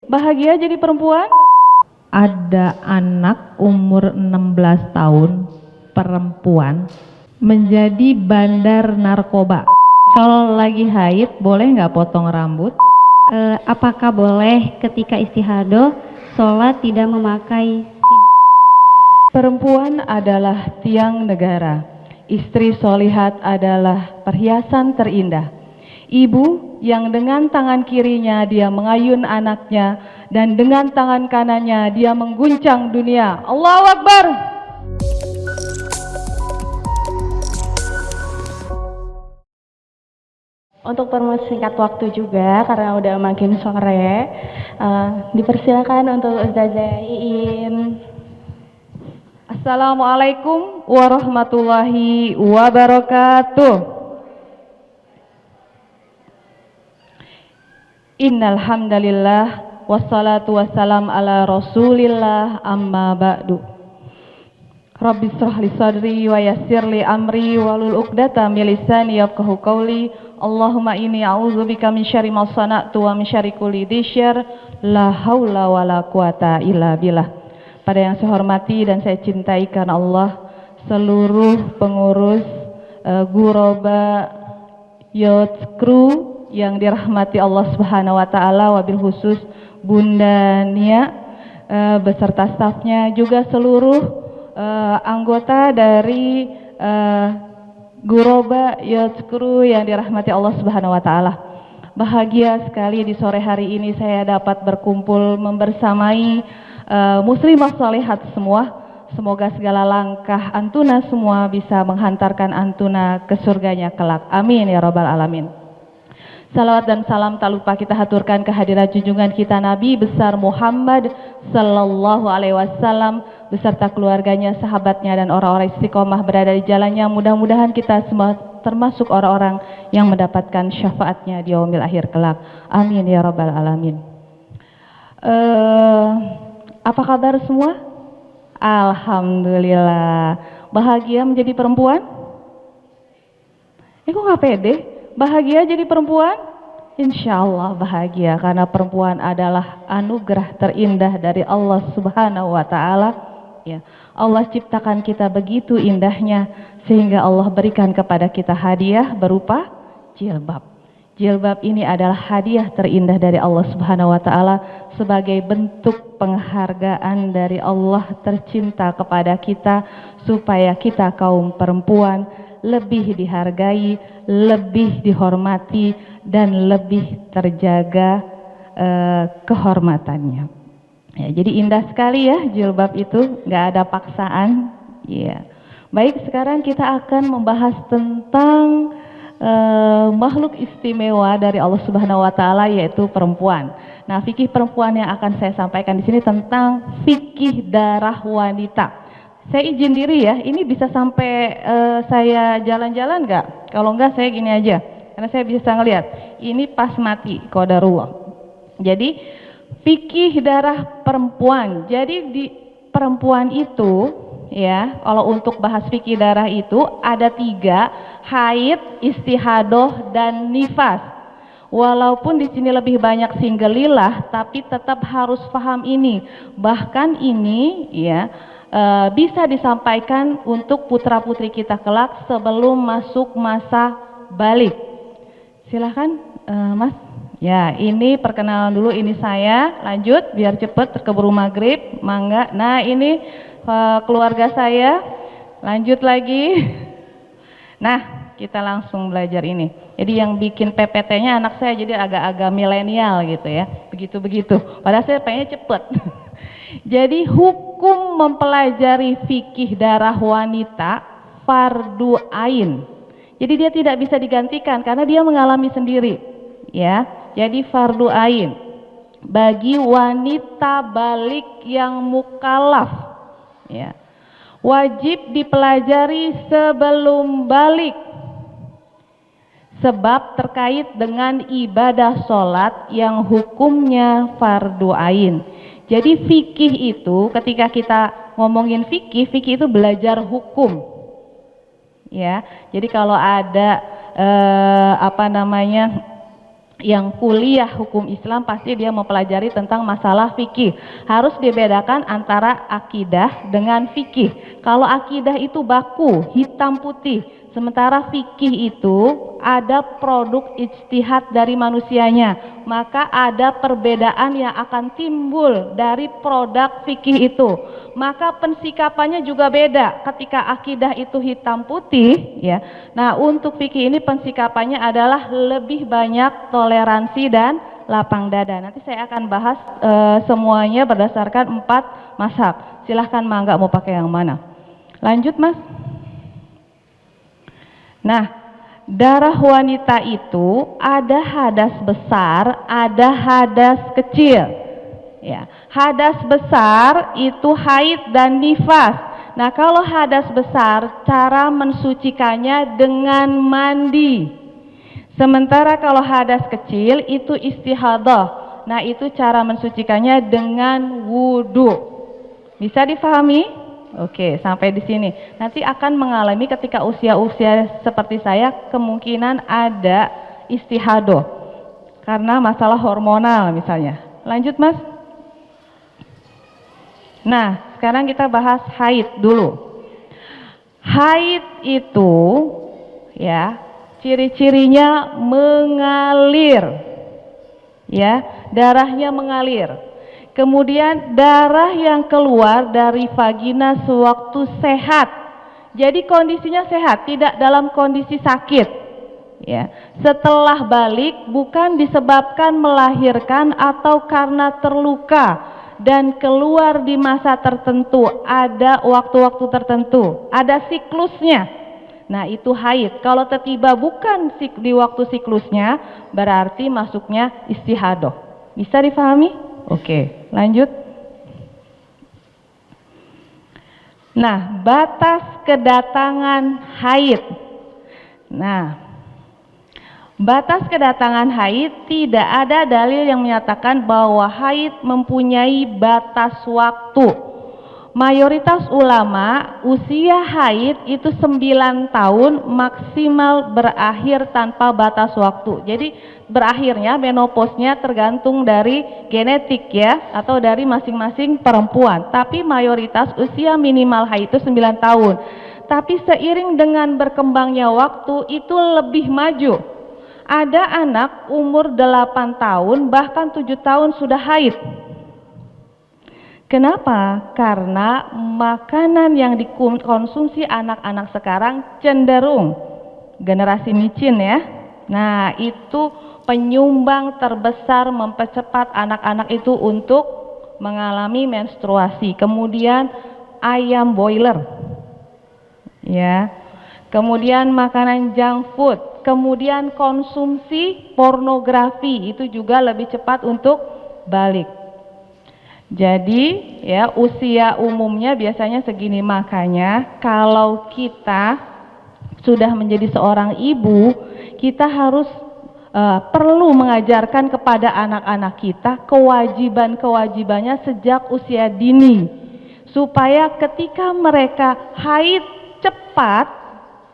Bahagia jadi perempuan? Ada anak umur 16 tahun, perempuan, menjadi bandar narkoba. Kalau lagi haid, boleh nggak potong rambut? Apakah boleh ketika istihadah sholat tidak memakai Perempuan adalah tiang negara. Istri solihat adalah perhiasan terindah. Ibu yang dengan tangan kirinya dia mengayun anaknya dan dengan tangan kanannya dia mengguncang dunia. Allahu Akbar. Untuk mempersingkat waktu juga karena udah makin sore, dipersilakan untuk Ustazah Iin. Assalamualaikum warahmatullahi wabarakatuh. Innal hamdalillah wassalatu wassalam ala Rasulillah amma ba'du. Rabbi shrah li sadri wa yassir li amri walul 'uqdatam min lisani yafqahu qawli. Allahumma inni a'udzubika min syarri ma sana'tu wa min syarri kulli dzisyar la haula wala quwata illa billah. Pada yang saya hormati dan saya cintai karena Allah, seluruh pengurus Guroba Youth Crew yang dirahmati Allah Subhanahu wa taala, wabil khusus Bunda Nia beserta stafnya, juga seluruh anggota dari Guroba Youth Crew yang dirahmati Allah Subhanahu wa taala. Bahagia sekali di sore hari ini saya dapat berkumpul membersamai muslimah salihat semua. Semoga segala langkah antuna semua bisa menghantarkan antuna ke surganya kelak. Amin ya rabbal alamin. Salawat dan salam tak lupa kita haturkan kehadirat junjungan kita Nabi besar Muhammad sallallahu alaihi wasallam beserta keluarganya, sahabatnya dan orang-orang istiqomah berada di jalannya. Mudah-mudahan kita semua termasuk orang-orang yang mendapatkan syafaatnya di yaumil akhir kelak. Amin ya rabbal alamin. Apa kabar semua? Alhamdulillah. Bahagia menjadi perempuan? Kok nggak pede? Bahagia jadi perempuan? Insya Allah bahagia, karena perempuan adalah anugerah terindah dari Allah Subhanahu wa taala. Ya, Allah ciptakan kita begitu indahnya sehingga Allah berikan kepada kita hadiah berupa jilbab. Jilbab ini adalah hadiah terindah dari Allah Subhanahu wa taala sebagai bentuk penghargaan dari Allah tercinta kepada kita supaya kita kaum perempuan lebih dihargai, lebih dihormati, dan lebih terjaga kehormatannya. Ya, jadi indah sekali ya jilbab itu, nggak ada paksaan. Ya. Baik, sekarang kita akan membahas tentang makhluk istimewa dari Allah Subhanahu wa taala, yaitu perempuan. Nah, fikih perempuan yang akan saya sampaikan di sini tentang fikih darah wanita. Saya izin diri ya, ini bisa sampai saya jalan-jalan nggak? Kalau nggak saya gini aja, karena saya bisa ngelihat. Ini pas mati, qadarullah. Jadi fikih darah perempuan. Jadi di perempuan itu, ya, kalau untuk bahas fikih darah itu ada 3, haid, istihadoh, dan nifas. Walaupun di sini lebih banyak singgelilah, tapi tetap harus paham ini. Bahkan ini, ya, bisa disampaikan untuk putra-putri kita kelak sebelum masuk masa balik. Silahkan Mas. Ya, ini perkenalan dulu, ini saya. Lanjut biar cepet keburu maghrib. Mangga. Nah, ini keluarga saya. Lanjut lagi. Nah, kita langsung belajar ini. Jadi yang bikin PPT-nya anak saya, jadi agak-agak milenial gitu ya. Begitu-begitu. Padahal saya pengennya cepet. Jadi hukum mempelajari fikih darah wanita fardu ain. Jadi dia tidak bisa digantikan karena dia mengalami sendiri, ya. Jadi fardu ain bagi wanita balik yang mukallaf, ya. Wajib dipelajari sebelum balik. Sebab terkait dengan ibadah sholat yang hukumnya fardu ain. Jadi fikih itu, ketika kita ngomongin fikih, fikih itu belajar hukum, ya. Jadi kalau ada yang kuliah hukum Islam pasti dia mempelajari tentang masalah fikih. Harus dibedakan antara akidah dengan fikih. Kalau akidah itu baku, hitam putih, sementara fikih itu ada produk ijtihad dari manusianya. Maka ada perbedaan yang akan timbul dari produk fikih itu. Maka pensikapannya juga beda. Ketika akidah itu hitam putih, ya. Nah, untuk fikih ini pensikapannya adalah lebih banyak toleransi dan lapang dada. Nanti saya akan bahas semuanya berdasarkan 4 mazhab. Silahkan mangga mau pakai yang mana. Lanjut, Mas. Nah, darah wanita itu ada hadas besar, ada hadas kecil. Ya, hadas besar itu haid dan nifas. Nah, kalau hadas besar, cara mensucikannya dengan mandi. Sementara kalau hadas kecil itu istihadah. Nah, itu cara mensucikannya dengan wudhu. Bisa difahami? Oke, sampai di sini. Nanti akan mengalami ketika usia-usia seperti saya kemungkinan ada istihadah karena masalah hormonal misalnya. Lanjut, Mas. Nah, sekarang kita bahas haid dulu. Haid itu ya, ciri-cirinya mengalir. Ya, darahnya mengalir. Kemudian darah yang keluar dari vagina sewaktu sehat. Jadi kondisinya sehat, tidak dalam kondisi sakit. Ya, setelah balik bukan disebabkan melahirkan atau karena terluka dan keluar di masa tertentu, ada waktu-waktu tertentu, ada siklusnya. Nah, itu haid. Kalau tiba-tiba bukan di waktu siklusnya, berarti masuknya istihadah. Bisa difahami? Oke, lanjut. Nah, batas kedatangan haid. Nah, batas kedatangan haid tidak ada dalil yang menyatakan bahwa haid mempunyai batas waktu. Mayoritas ulama usia haid itu 9 tahun maksimal berakhir tanpa batas waktu. Jadi berakhirnya menopausnya tergantung dari genetik ya, atau dari masing-masing perempuan. Tapi mayoritas usia minimal haid itu 9 tahun. Tapi seiring dengan berkembangnya waktu itu lebih maju. Ada anak umur 8 tahun bahkan 7 tahun sudah haid. Kenapa? Karena makanan yang dikonsumsi anak-anak sekarang cenderung generasi micin ya. Nah, itu penyumbang terbesar mempercepat anak-anak itu untuk mengalami menstruasi. Kemudian ayam boiler. Ya. Kemudian makanan junk food. Kemudian konsumsi pornografi itu juga lebih cepat untuk balik. Jadi ya usia umumnya biasanya segini, makanya kalau kita sudah menjadi seorang ibu, kita harus perlu mengajarkan kepada anak-anak kita kewajiban-kewajibannya sejak usia dini, supaya ketika mereka haid cepat,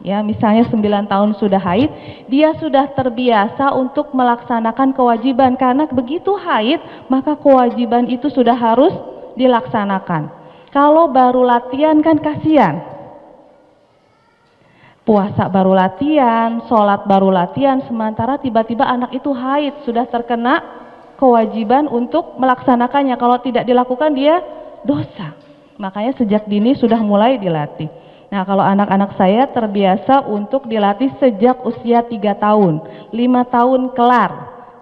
ya misalnya 9 tahun sudah haid, dia sudah terbiasa untuk melaksanakan kewajiban, karena begitu haid maka kewajiban itu sudah harus dilaksanakan. Kalau baru latihan kan kasihan, puasa baru latihan, sholat baru latihan, sementara tiba-tiba anak itu haid, sudah terkena kewajiban untuk melaksanakannya. Kalau tidak dilakukan dia dosa. Makanya sejak dini sudah mulai dilatih. Nah, kalau anak-anak saya terbiasa untuk dilatih sejak usia 3 tahun, 5 tahun kelar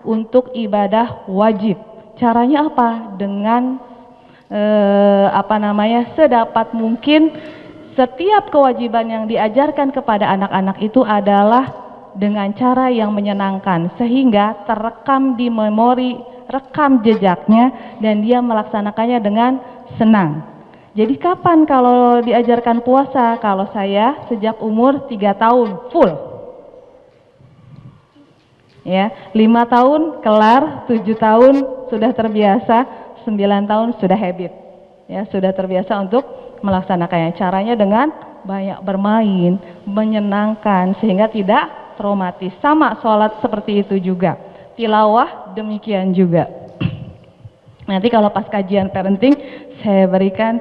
untuk ibadah wajib. Caranya apa? Dengan sedapat mungkin setiap kewajiban yang diajarkan kepada anak-anak itu adalah dengan cara yang menyenangkan, sehingga terekam di memori, rekam jejaknya, dan dia melaksanakannya dengan senang. Jadi kapan kalau diajarkan puasa? Kalau saya sejak umur 3 tahun full. Ya, 5 tahun kelar, 7 tahun sudah terbiasa, 9 tahun sudah habit. Ya, sudah terbiasa untuk melaksanakannya. Caranya dengan banyak bermain, menyenangkan sehingga tidak traumatis. Sama sholat seperti itu juga. Tilawah demikian juga. Nanti kalau pas kajian parenting saya berikan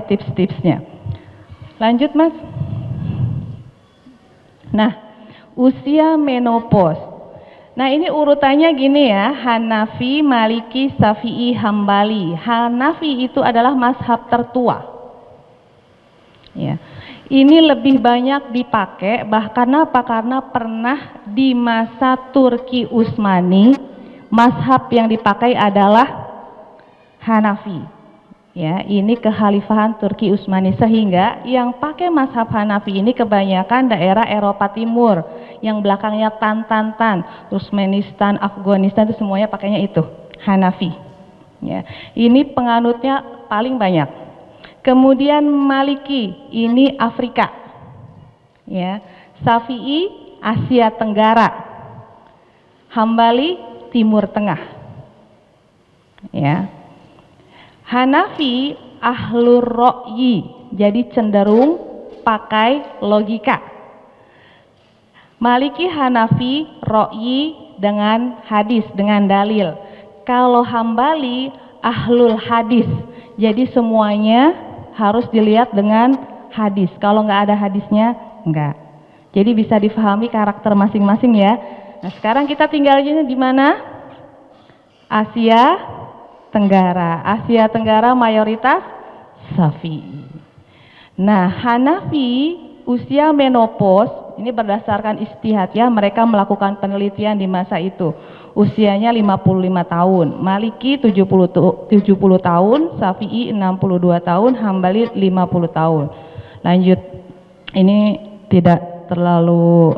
tips-tipsnya. Lanjut Mas. Nah, usia menopause. Nah, ini urutannya gini ya, Hanafi, Maliki, Syafi'i, Hambali. Hanafi itu adalah mazhab tertua. Ya. Ini lebih banyak dipakai, bahkan apa? Karena pernah di masa Turki Utsmani, mazhab yang dipakai adalah Hanafi. Ya, ini kekhalifahan Turki Utsmani, sehingga yang pakai mazhab Hanafi ini kebanyakan daerah Eropa Timur, yang belakangnya Tan, Turkmenistan, Afghanistan itu semuanya pakainya itu Hanafi. Ya, ini penganutnya paling banyak. Kemudian Maliki, ini Afrika. Ya, Syafi'i Asia Tenggara. Hambali Timur Tengah. Ya. Hanafi ahlur ro'yi, jadi cenderung pakai logika. Maliki Hanafi ro'yi dengan hadis, dengan dalil. Kalau Hambali ahlul hadis, jadi semuanya harus dilihat dengan hadis. Kalau nggak ada hadisnya, enggak. Jadi bisa difahami karakter masing-masing ya. Nah, sekarang kita tinggalnya di mana? Asia Tenggara. Asia Tenggara mayoritas Syafi'i. Nah, Hanafi usia menopause ini berdasarkan ijtihad ya, mereka melakukan penelitian di masa itu. Usianya 55 tahun, Maliki 70 tahun, Syafi'i 62 tahun, Hambali 50 tahun. Lanjut, ini tidak terlalu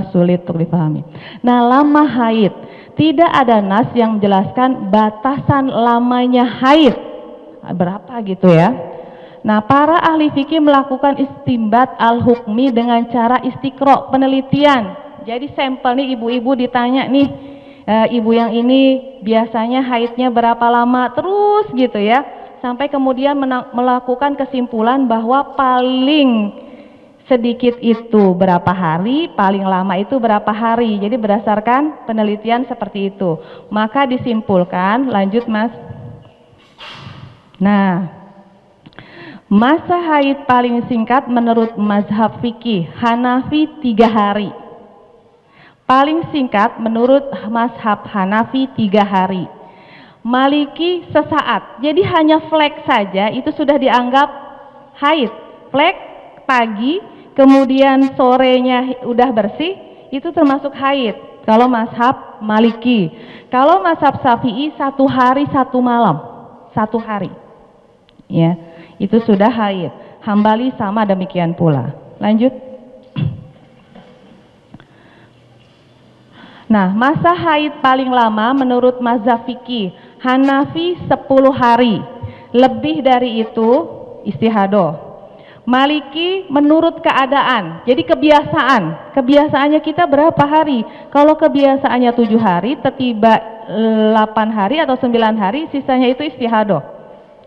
sulit untuk dipahami. Nah, lama haid, tidak ada nas yang menjelaskan batasan lamanya haid berapa gitu ya. Nah, para ahli fikih melakukan istimbat al-hukmi dengan cara istiqro, penelitian. Jadi sampel nih, ibu-ibu ditanya nih, ibu yang ini biasanya haidnya berapa lama, terus gitu ya, sampai kemudian melakukan kesimpulan bahwa paling sedikit itu berapa hari, paling lama itu berapa hari. Jadi berdasarkan penelitian seperti itu, maka disimpulkan. Lanjut Mas. Nah, masa haid paling singkat menurut mazhab fikih Hanafi 3 hari. Paling singkat menurut mazhab Hanafi 3 hari. Maliki sesaat. Jadi hanya flek saja itu sudah dianggap haid. Flek pagi, kemudian sorenya udah bersih, itu termasuk haid. Kalau mazhab Maliki. Kalau mazhab Syafi'i 1 hari 1 malam. 1 hari. Ya, itu sudah haid. Hambali sama demikian pula. Lanjut. Nah, masa haid paling lama menurut mazhab fikih Hanafi 10 hari. Lebih dari itu istihadoh. Maliki menurut keadaan. Jadi kebiasaan. Kebiasaannya kita berapa hari? Kalau kebiasaannya 7 hari, tiba 8 hari atau 9 hari, sisanya itu istihadoh.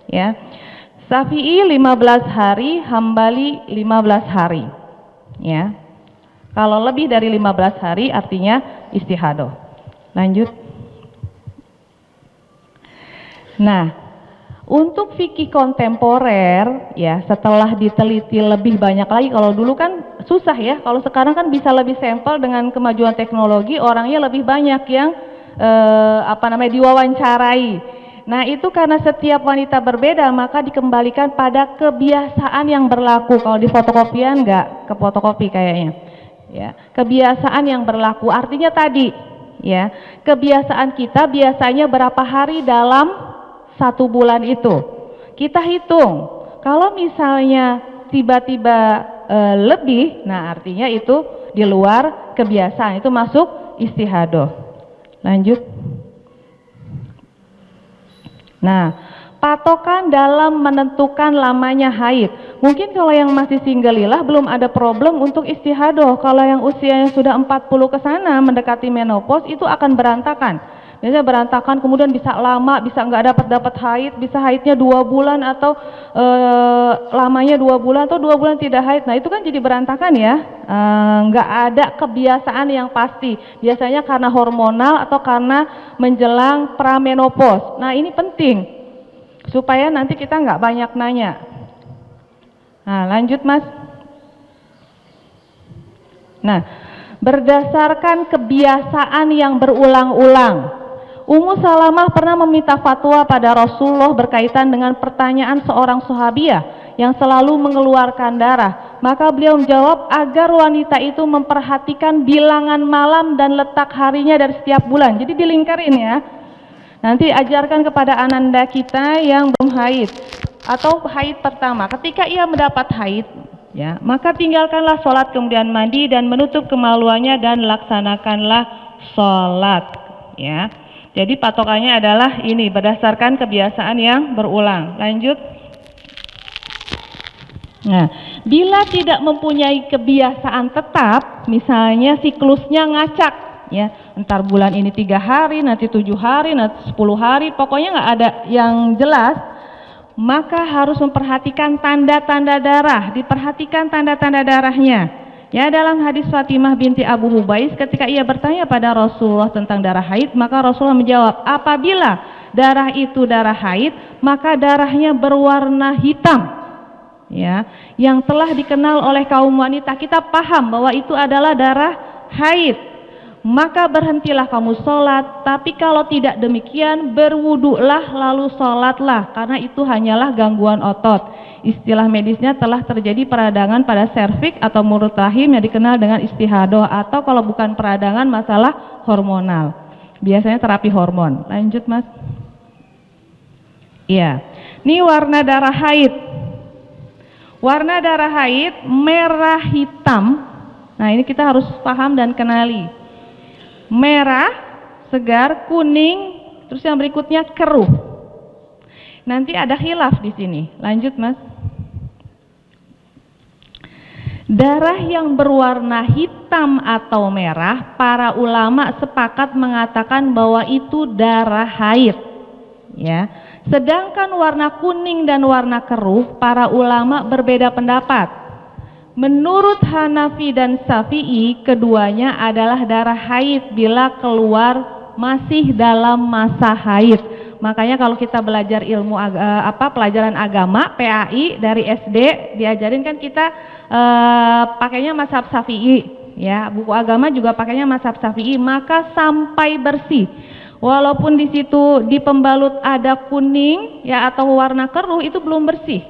Ya. Syafi'i 15 hari, Hambali 15 hari. Ya. Kalau lebih dari 15 hari artinya istihadoh. Lanjut. Nah, untuk fikih kontemporer ya, setelah diteliti lebih banyak lagi, kalau dulu kan susah ya, kalau sekarang kan bisa lebih sampel dengan kemajuan teknologi, orangnya lebih banyak yang diwawancarai. Nah, itu karena setiap wanita berbeda, maka dikembalikan pada kebiasaan yang berlaku. Kalau di fotokopian enggak ke fotokopi kayaknya. Ya, kebiasaan yang berlaku artinya tadi ya, kebiasaan kita biasanya berapa hari dalam 1 bulan itu. Kita hitung. Kalau misalnya tiba-tiba lebih, nah artinya itu di luar kebiasaan, itu masuk istihadoh. Lanjut. Nah, patokan dalam menentukan lamanya haid. Mungkin kalau yang masih singgelilah belum ada problem untuk istihadoh. Kalau yang usianya sudah 40 ke sana mendekati menopause itu akan berantakan. Biasanya berantakan, kemudian bisa lama, bisa nggak dapat haid, bisa haidnya 2 bulan atau lamanya 2 bulan atau 2 bulan tidak haid. Nah itu kan jadi berantakan ya, nggak ada kebiasaan yang pasti. Biasanya karena hormonal atau karena menjelang pramenopause. Nah ini penting supaya nanti kita nggak banyak nanya. Nah lanjut Mas. Nah, berdasarkan kebiasaan yang berulang-ulang, Ummu Salamah pernah meminta fatwa pada Rasulullah berkaitan dengan pertanyaan seorang sahabiah yang selalu mengeluarkan darah. Maka beliau menjawab agar wanita itu memperhatikan bilangan malam dan letak harinya dari setiap bulan. Jadi dilingkarin ya. Nanti ajarkan kepada ananda kita yang belum haid atau haid pertama. Ketika ia mendapat haid, ya, maka tinggalkanlah sholat kemudian mandi dan menutup kemaluannya dan laksanakanlah sholat, ya. Jadi patokannya adalah ini berdasarkan kebiasaan yang berulang. Lanjut. Nah, bila tidak mempunyai kebiasaan tetap, misalnya siklusnya ngacak, ya, entar bulan ini 3 hari, nanti 7 hari, nanti 10 hari, pokoknya nggak ada yang jelas, maka harus memperhatikan tanda-tanda darah, diperhatikan tanda-tanda darahnya. Ya, dalam hadis Fatimah binti Abu Hubais ketika ia bertanya pada Rasulullah tentang darah haid, maka Rasulullah menjawab, apabila darah itu darah haid, maka darahnya berwarna hitam. Ya, yang telah dikenal oleh kaum wanita, kita paham bahwa itu adalah darah haid. Maka berhentilah kamu sholat, tapi kalau tidak demikian berwudulah lalu sholatlah, karena itu hanyalah gangguan otot. Istilah medisnya telah terjadi peradangan pada serviks atau mulut rahim yang dikenal dengan istihadoh, atau kalau bukan peradangan masalah hormonal, biasanya terapi hormon. Lanjut Mas. Iya, ini warna darah haid. Warna darah haid merah hitam. Nah ini kita harus paham dan kenali. Merah, segar, kuning, terus yang berikutnya keruh. Nanti ada khilaf di sini. Lanjut Mas. Darah yang berwarna hitam atau merah, para ulama sepakat mengatakan bahwa itu darah haid. Ya. Sedangkan warna kuning dan warna keruh, para ulama berbeda pendapat. Menurut Hanafi dan Syafi'i, keduanya adalah darah haid bila keluar masih dalam masa haid. Makanya kalau kita belajar ilmu pelajaran agama PAI dari SD diajarin kan kita pakainya mazhab Syafi'i, ya. Buku agama juga pakainya mazhab Syafi'i, maka sampai bersih. Walaupun di situ di pembalut ada kuning ya atau warna keruh, itu belum bersih.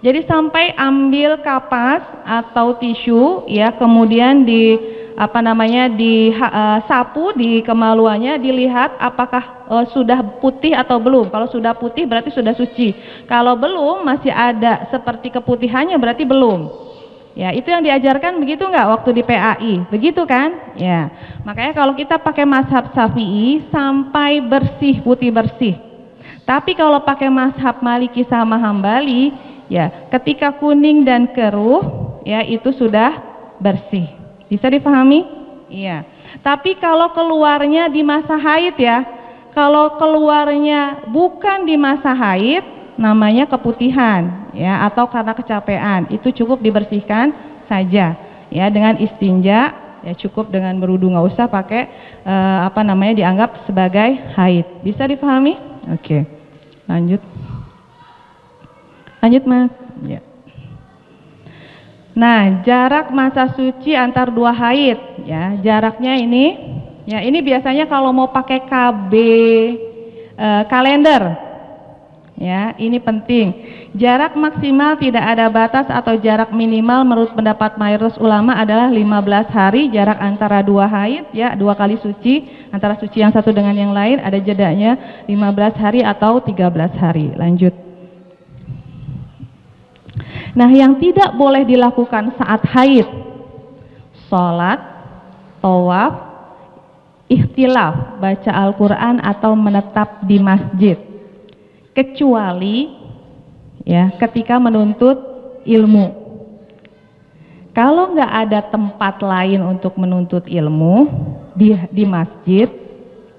Jadi sampai ambil kapas atau tisu, ya, kemudian sapu di kemaluannya, dilihat apakah sudah putih atau belum. Kalau sudah putih berarti sudah suci. Kalau belum, masih ada seperti keputihannya, berarti belum. Ya, itu yang diajarkan begitu nggak waktu di PAI? Begitu kan? Ya. Makanya kalau kita pakai mazhab Syafi'i sampai bersih, putih bersih. Tapi kalau pakai mazhab Maliki sama Hambali, ya, ketika kuning dan keruh, ya, itu sudah bersih. Bisa dipahami? Iya. Tapi kalau keluarnya di masa haid, ya, kalau keluarnya bukan di masa haid, namanya keputihan, ya, atau karena kecapean, itu cukup dibersihkan saja, ya, dengan istinja, ya, cukup dengan berwudu, nggak usah pakai dianggap sebagai haid. Bisa dipahami? Oke. Lanjut Mas. Ya. Nah, jarak masa suci antar 2 haid, ya, jaraknya ini, ya, ini biasanya kalau mau pakai KB kalender, ya, ini penting. Jarak maksimal tidak ada batas atau jarak minimal menurut pendapat mayoritas ulama adalah 15 hari jarak antara 2 haid, ya, 2 kali suci, antara suci yang satu dengan yang lain ada jedanya 15 hari atau 13 hari. Lanjut. Nah, yang tidak boleh dilakukan saat haid, sholat, tawaf, ikhtilaf, baca Al-Quran atau menetap di masjid, kecuali, ya, ketika menuntut ilmu. Kalau nggak ada tempat lain untuk menuntut ilmu di masjid,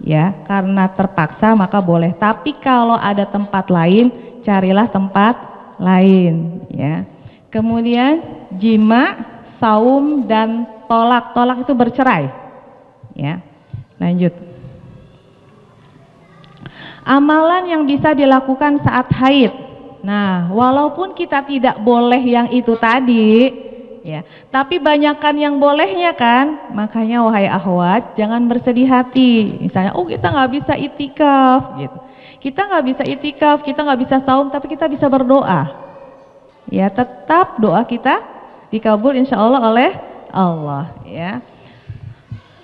ya, karena terpaksa maka boleh. Tapi kalau ada tempat lain, carilah tempat lain, ya. Kemudian jima, saum, dan tolak. Tolak itu bercerai, ya. Lanjut. Amalan yang bisa dilakukan saat haid. Nah, walaupun kita tidak boleh yang itu tadi, ya, tapi banyakkan yang bolehnya kan. Makanya wahai akhwat, jangan bersedih hati. Misalnya, oh kita nggak bisa itikaf, gitu. Kita nggak bisa itikaf, kita nggak bisa saum, tapi kita bisa berdoa. Ya, tetap doa kita dikabul insya Allah oleh Allah, ya.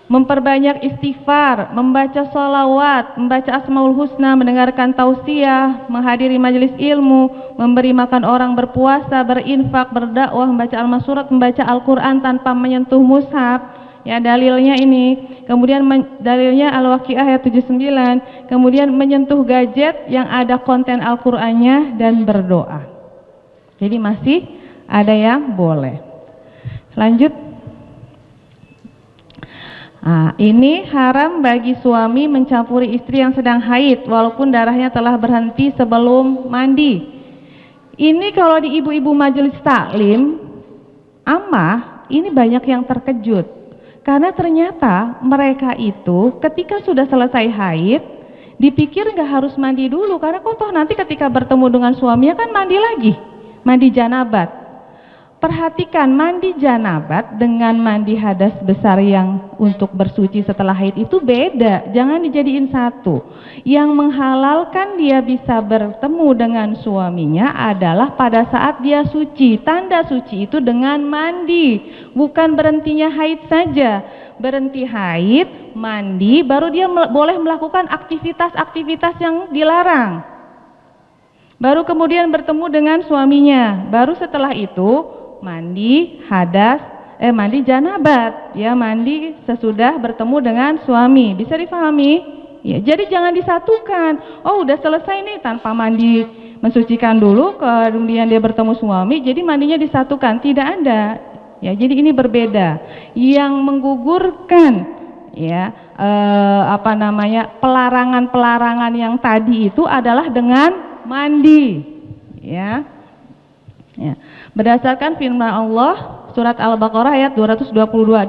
Memperbanyak istighfar, membaca sholawat, membaca asmaul husna, mendengarkan tausiah, menghadiri majelis ilmu, memberi makan orang, berpuasa, berinfak, berdakwah, membaca al-masurat, membaca Al-Quran tanpa menyentuh mushaf. Ya, dalilnya ini. Kemudian dalilnya Al-Waqiah ayat 79. Kemudian menyentuh gadget yang ada konten Al-Qur'annya dan berdoa. Jadi masih ada yang boleh. Lanjut. Nah, ini haram bagi suami mencampuri istri yang sedang haid walaupun darahnya telah berhenti sebelum mandi. Ini kalau di ibu-ibu majelis taklim, ini banyak yang terkejut. Karena ternyata mereka itu ketika sudah selesai haid, dipikir nggak harus mandi dulu karena kok toh nanti ketika bertemu dengan suaminya kan mandi lagi, mandi janabat. Perhatikan, mandi janabat dengan mandi hadas besar yang untuk bersuci setelah haid itu beda, jangan dijadiin satu. Yang menghalalkan dia bisa bertemu dengan suaminya adalah pada saat dia suci. Tanda suci itu dengan mandi, bukan berhentinya haid saja. Berhenti haid, mandi, baru dia boleh melakukan aktivitas-aktivitas yang dilarang. Baru kemudian bertemu dengan suaminya, baru setelah itu mandi mandi janabat, ya, mandi sesudah bertemu dengan suami. Bisa difahami? Ya, jadi jangan disatukan. Oh, udah selesai nih tanpa mandi mensucikan dulu, kemudian dia bertemu suami, jadi mandinya disatukan. Tidak ada. Ya, jadi ini berbeda. Yang menggugurkan ya pelarangan-pelarangan yang tadi itu adalah dengan mandi. Ya. Ya. Berdasarkan firman Allah surat Al-Baqarah ayat 222,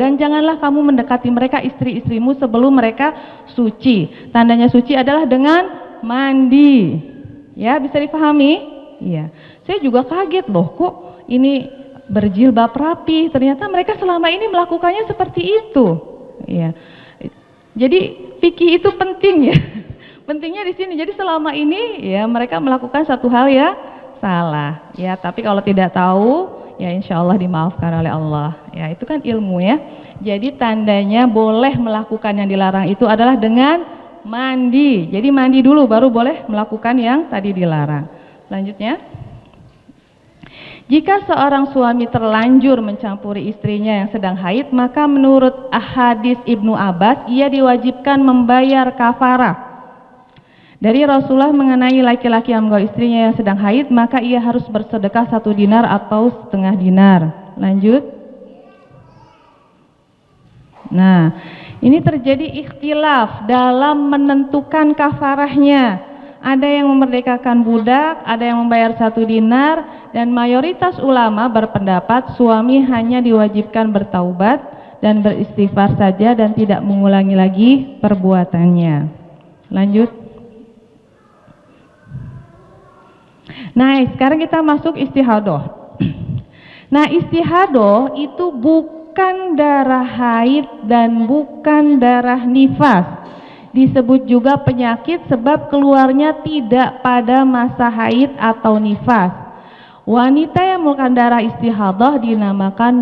dan janganlah kamu mendekati mereka istri-istrimu sebelum mereka suci. Tandanya suci adalah dengan mandi. Ya, bisa dipahami? Iya. Saya juga kaget loh, kok ini berjilbab rapi, ternyata mereka selama ini melakukannya seperti itu. Iya. Jadi fikih itu penting ya. Pentingnya di sini. Jadi selama ini ya mereka melakukan satu hal ya salah, ya, tapi kalau tidak tahu, ya insya Allah dimaafkan oleh Allah. Ya, itu kan ilmu ya. Jadi tandanya boleh melakukan yang dilarang itu adalah dengan mandi. Jadi mandi dulu baru boleh melakukan yang tadi dilarang. Selanjutnya, jika seorang suami terlanjur mencampuri istrinya yang sedang haid, maka menurut hadis Ibnu Abbas, ia diwajibkan membayar kafarah. Dari Rasulullah mengenai laki-laki yang menggauli istrinya yang sedang haid, maka ia harus bersedekah 1 dinar atau setengah dinar. Lanjut. Nah, ini terjadi ikhtilaf dalam menentukan kafarahnya. Ada yang memerdekakan budak, ada yang membayar 1 dinar, dan mayoritas ulama berpendapat suami hanya diwajibkan bertaubat dan beristighfar saja dan tidak mengulangi lagi perbuatannya. Lanjut. Nah, sekarang kita masuk istihadoh. Nah, istihadoh itu bukan darah haid dan bukan darah nifas. Disebut juga penyakit sebab keluarnya tidak pada masa haid atau nifas. Wanita yang melakukan darah istihadoh dinamakan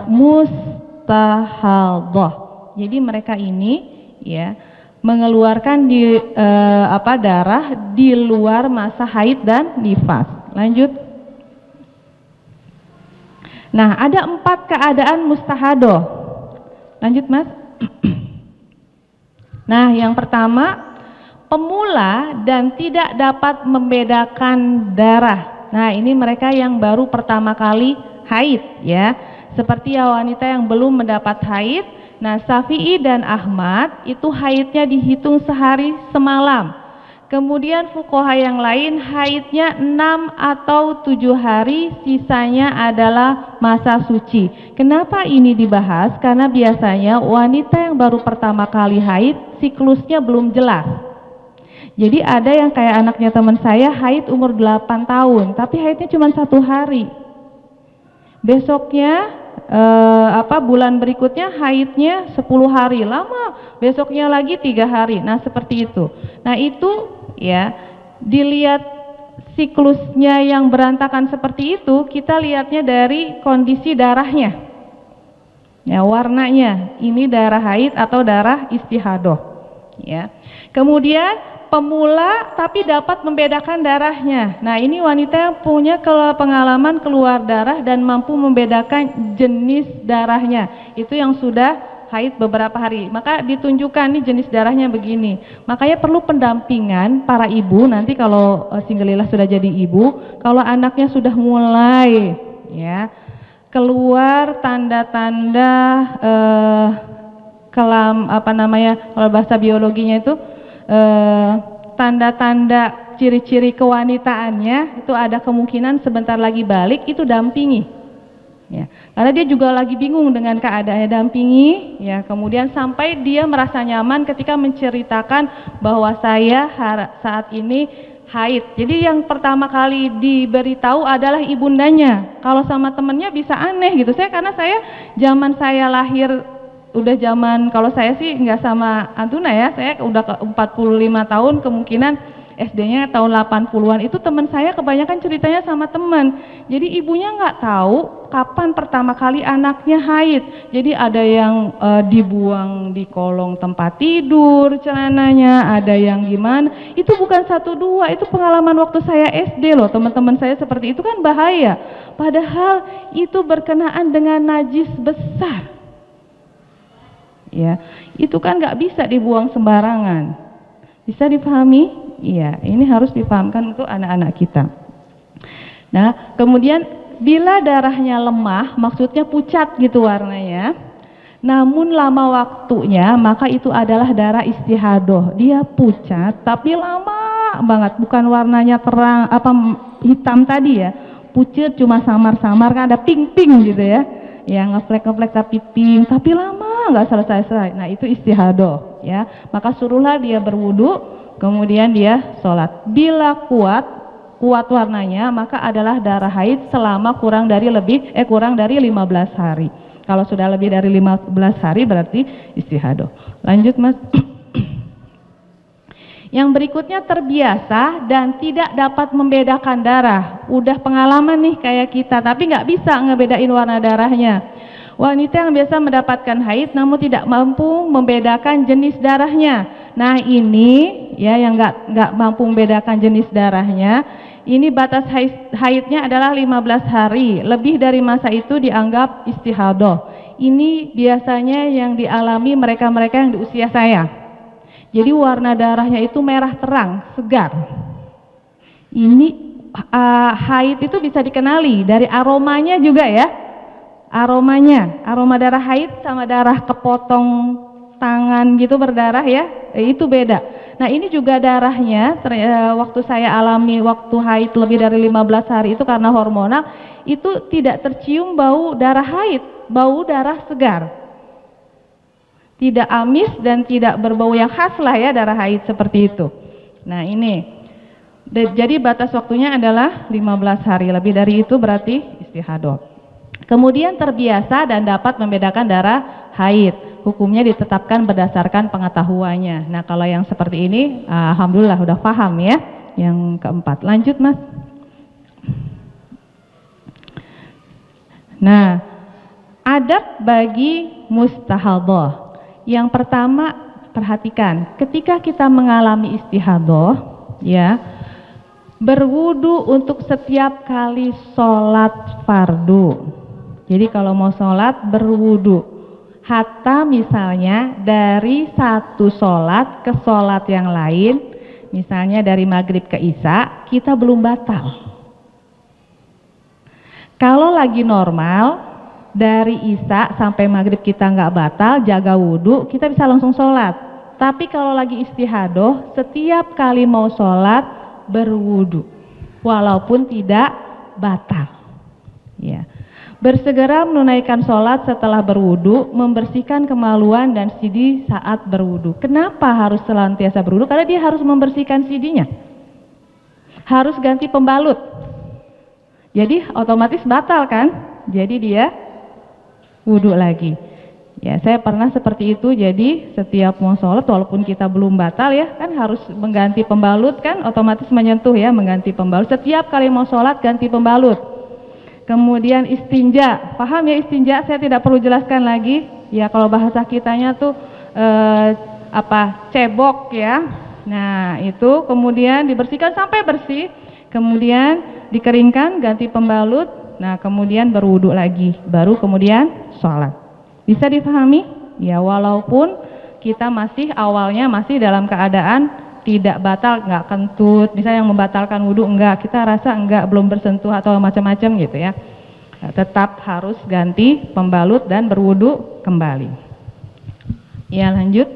mustahadoh. Jadi mereka ini ya mengeluarkan darah di luar masa haid dan nifas. Lanjut. Nah, ada 4 keadaan mustahadoh. Lanjut, Mas. Nah, yang pertama, pemula dan tidak dapat membedakan darah. Nah, ini mereka yang baru pertama kali haid ya. Seperti wanita yang belum mendapat haid, Nah, Syafi'i dan Ahmad itu haidnya dihitung sehari semalam. Kemudian fuqaha yang lain haidnya 6 atau 7 hari, sisanya adalah masa suci. Kenapa ini dibahas? Karena biasanya wanita yang baru pertama kali haid, siklusnya belum jelas. Jadi ada yang kayak anaknya teman saya haid umur 8 tahun, tapi haidnya cuma 1 hari. Besoknya bulan berikutnya haidnya 10 hari, lama. Besoknya lagi 3 hari. Nah, seperti itu. Nah, itu ya, dilihat siklusnya yang berantakan seperti itu, kita lihatnya dari kondisi darahnya. Ya, warnanya, ini darah haid atau darah istihadah. Ya. Kemudian pemula tapi dapat membedakan darahnya. Nah, ini wanita yang punya pengalaman keluar darah dan mampu membedakan jenis darahnya. Itu yang sudah haid beberapa hari. Maka ditunjukkan nih jenis darahnya begini. Makanya perlu pendampingan para ibu nanti kalau singgelilah sudah jadi ibu, kalau anaknya sudah mulai ya keluar tanda-tanda kalau bahasa biologinya itu tanda-tanda ciri-ciri kewanitaannya, itu ada kemungkinan sebentar lagi balik, itu dampingi ya, karena dia juga lagi bingung dengan keadaannya, dampingi ya, kemudian sampai dia merasa nyaman ketika menceritakan bahwa saya saat ini haid. Jadi yang pertama kali diberitahu adalah ibundanya. Kalau sama temennya bisa aneh gitu. Karena saya zaman saya lahir udah zaman, kalau saya sih nggak sama Antuna ya, saya udah 45 tahun, kemungkinan SD-nya tahun 80-an, itu teman saya kebanyakan ceritanya sama teman. Jadi ibunya nggak tahu kapan pertama kali anaknya haid. Jadi ada yang dibuang di kolong tempat tidur celananya, ada yang gimana. Itu bukan 1-2, itu pengalaman waktu saya SD loh, teman-teman saya seperti itu, kan bahaya. Padahal itu berkenaan dengan najis besar. Ya, itu kan nggak bisa dibuang sembarangan. Bisa dipahami? Iya, ini harus dipahamkan untuk anak-anak kita. Nah, kemudian bila darahnya lemah, maksudnya pucat gitu warnanya, namun lama waktunya, maka itu adalah darah istihadah. Dia pucat tapi lama banget, bukan warnanya terang hitam tadi ya. Pucat cuma samar-samar, kan ada pink-pink gitu ya. Yang ngeflek-ngeflek tapi pink, tapi lama nggak selesai-selesai. Nah, itu istihadah ya. Maka suruhlah dia berwudu, kemudian dia sholat. Bila kuat warnanya, maka adalah darah haid selama kurang dari 15 hari. Kalau sudah lebih dari 15 hari berarti istihadah. Lanjut Mas. Yang berikutnya terbiasa dan tidak dapat membedakan darah. Udah pengalaman nih kayak kita, tapi nggak bisa ngebedain warna darahnya. Wanita yang biasa mendapatkan haid namun tidak mampu membedakan jenis darahnya. Nah, ini ya yang nggak mampu membedakan jenis darahnya. Ini batas haidnya adalah 15 hari. Lebih dari masa itu dianggap istihadah. Ini biasanya yang dialami mereka-mereka yang di usia saya. Jadi warna darahnya itu merah terang, segar. Ini haid itu bisa dikenali dari aromanya juga ya. Aroma darah haid sama darah kepotong tangan gitu berdarah ya, itu beda. Nah, ini juga darahnya waktu saya alami waktu haid lebih dari 15 hari itu karena hormonal, itu tidak tercium bau darah haid, bau darah segar. Tidak amis dan tidak berbau yang khas lah ya darah haid seperti itu. Nah, ini jadi batas waktunya adalah 15 hari, lebih dari itu berarti istihadah. Kemudian terbiasa dan dapat membedakan darah haid, hukumnya ditetapkan berdasarkan pengetahuannya. Nah, kalau yang seperti ini alhamdulillah udah paham ya. Yang keempat, lanjut Mas. Nah, adab bagi mustahadah. Yang pertama, perhatikan, ketika kita mengalami istihadah, ya, berwudu untuk setiap kali sholat fardu. Jadi kalau mau sholat berwudu. Hatta misalnya dari satu sholat ke sholat yang lain, misalnya dari maghrib ke isya, kita belum batal. Kalau lagi normal, dari Isya sampai maghrib kita nggak batal, jaga wudhu, kita bisa langsung sholat. Tapi kalau lagi istihadoh, setiap kali mau sholat berwudhu, walaupun tidak batal. Ya. Bersegera menunaikan sholat setelah berwudhu, membersihkan kemaluan dan sidi saat berwudhu. Kenapa harus senantiasa berwudhu? Karena dia harus membersihkan sidinya. Harus ganti pembalut. Jadi otomatis batal kan? Jadi dia wudhu lagi. Ya, saya pernah seperti itu. Jadi setiap mau sholat, walaupun kita belum batal ya, kan harus mengganti pembalut kan, otomatis menyentuh ya, mengganti pembalut. Setiap kali mau sholat ganti pembalut. Kemudian istinja, paham ya istinja? Saya tidak perlu jelaskan lagi. Ya kalau bahasa kitanya tuh cebok ya. Nah itu kemudian dibersihkan sampai bersih, kemudian dikeringkan, ganti pembalut. Nah kemudian berwudu lagi, baru kemudian sholat. Bisa dipahami? Ya walaupun kita awalnya masih dalam keadaan tidak batal, nggak kentut, misalnya yang membatalkan wudu enggak, kita rasa enggak, belum bersentuh atau macam-macam gitu ya. Nah, tetap harus ganti pembalut dan berwudu kembali. Ya lanjut.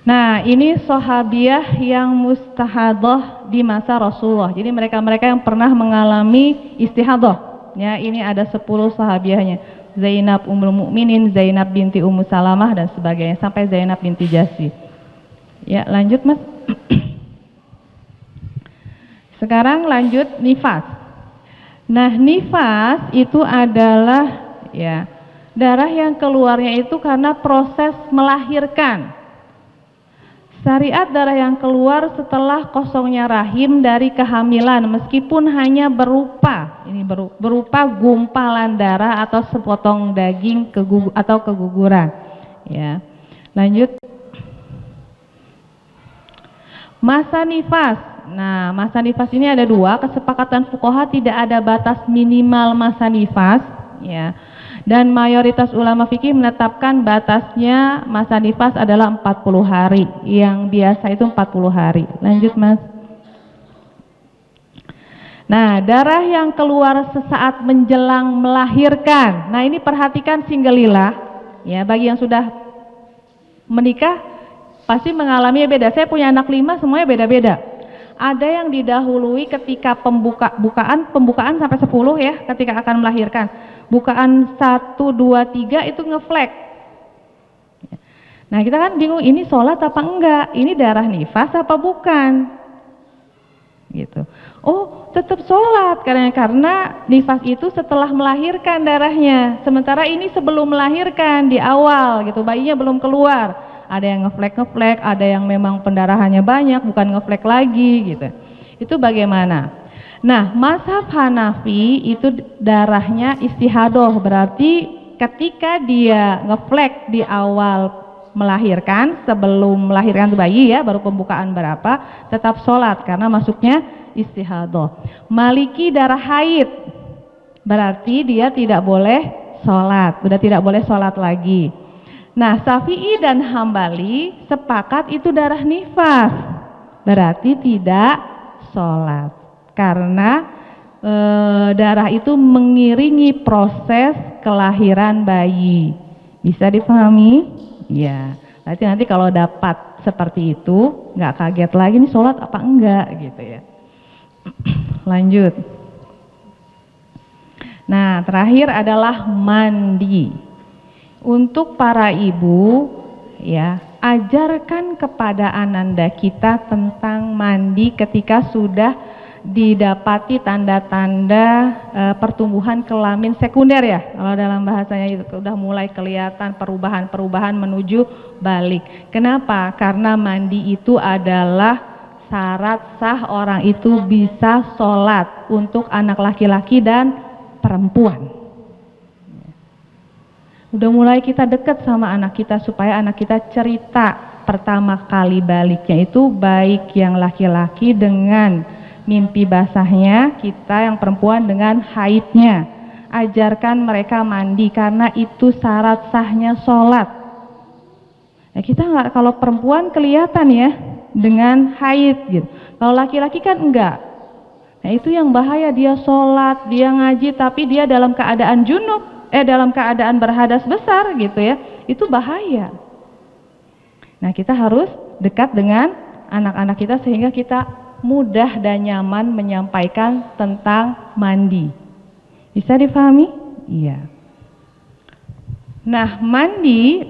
Nah ini sahabiah yang mustahadah di masa Rasulullah. Jadi mereka-mereka yang pernah mengalami istihadah. Ya ini ada 10 sahabiahnya. Zainab Ummul Mukminin, Zainab binti Ummu Salamah dan sebagainya sampai Zainab binti Jasi. Ya lanjut mas. Sekarang lanjut nifas. Nah nifas itu adalah ya darah yang keluarnya itu karena proses melahirkan. Syariat darah yang keluar setelah kosongnya rahim dari kehamilan meskipun hanya berupa gumpalan darah atau sepotong daging atau keguguran. Ya. Lanjut. Masa nifas. Nah, masa nifas ini ada 2, kesepakatan fuqaha tidak ada batas minimal masa nifas, ya. Dan mayoritas ulama fikih menetapkan batasnya masa nifas adalah 40 hari. Yang biasa itu 40 hari. Lanjut mas. Nah darah yang keluar sesaat menjelang melahirkan. Nah ini perhatikan singgelilah. Ya bagi yang sudah menikah pasti mengalami beda. Saya punya anak 5 semuanya beda-beda. Ada yang didahului ketika pembukaan sampai 10 ya ketika akan melahirkan. Bukaan 1, 2, 3 itu ngeflek. Nah kita kan bingung ini sholat apa enggak, ini darah nifas apa bukan gitu. Oh tetap sholat karena nifas itu setelah melahirkan darahnya, sementara ini sebelum melahirkan di awal gitu, bayinya belum keluar. Ada yang ngeflek, ada yang memang pendarahannya banyak bukan ngeflek lagi gitu. Itu bagaimana? Nah, mazhab Hanafi itu darahnya istihadoh, berarti ketika dia ngeflek di awal melahirkan, sebelum melahirkan bayi ya, baru pembukaan berapa, tetap sholat karena masuknya istihadoh. Maliki darah haid, berarti dia tidak boleh sholat, sudah tidak boleh sholat lagi. Nah, Syafi'i dan Hambali sepakat itu darah nifas, berarti tidak sholat. Karena darah itu mengiringi proses kelahiran bayi. Bisa dipahami? Ya. Nanti kalau dapat seperti itu, nggak kaget lagi nih sholat apa enggak gitu ya. Lanjut. Nah, terakhir adalah mandi. Untuk para ibu, ya, ajarkan kepada ananda kita tentang mandi ketika sudah didapati tanda-tanda pertumbuhan kelamin sekunder ya, kalau dalam bahasanya itu sudah mulai kelihatan perubahan menuju balik. Kenapa? Karena mandi itu adalah syarat sah orang itu bisa sholat untuk anak laki-laki dan perempuan. Udah mulai kita dekat sama anak kita supaya anak kita cerita pertama kali baliknya itu baik yang laki-laki dengan mimpi basahnya, kita yang perempuan dengan haidnya. Ajarkan mereka mandi karena itu syarat sahnya sholat. Ya, kita nggak, kalau perempuan kelihatan ya dengan haid gitu. Kalau laki-laki kan enggak. Nah itu yang bahaya, dia sholat, dia ngaji, tapi dia dalam keadaan junub, dalam keadaan berhadas besar gitu ya, itu bahaya. Nah kita harus dekat dengan anak-anak kita sehingga kita mudah dan nyaman menyampaikan tentang mandi. Bisa difahami? Iya. Nah mandi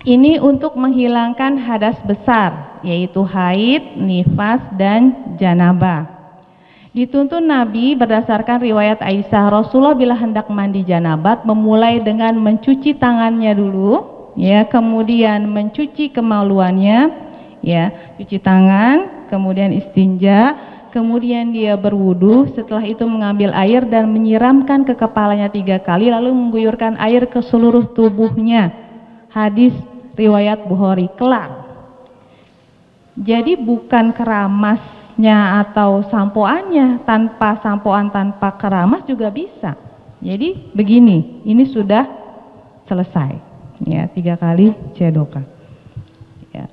ini untuk menghilangkan hadas besar, yaitu haid, nifas, dan janabah. Dituntun Nabi berdasarkan riwayat Aisyah, Rasulullah bila hendak mandi janabat memulai dengan mencuci tangannya dulu, ya, kemudian mencuci kemaluannya, ya, cuci tangan, kemudian istinja, kemudian dia berwudu, setelah itu mengambil air dan menyiramkan ke kepalanya 3 kali, lalu mengguyurkan air ke seluruh tubuhnya. Hadis riwayat Bukhari, kelar. Jadi bukan keramasnya atau sampoannya, tanpa sampoan, tanpa keramas juga bisa. Jadi begini, ini sudah selesai, ya, 3 kali cedokan. Ya.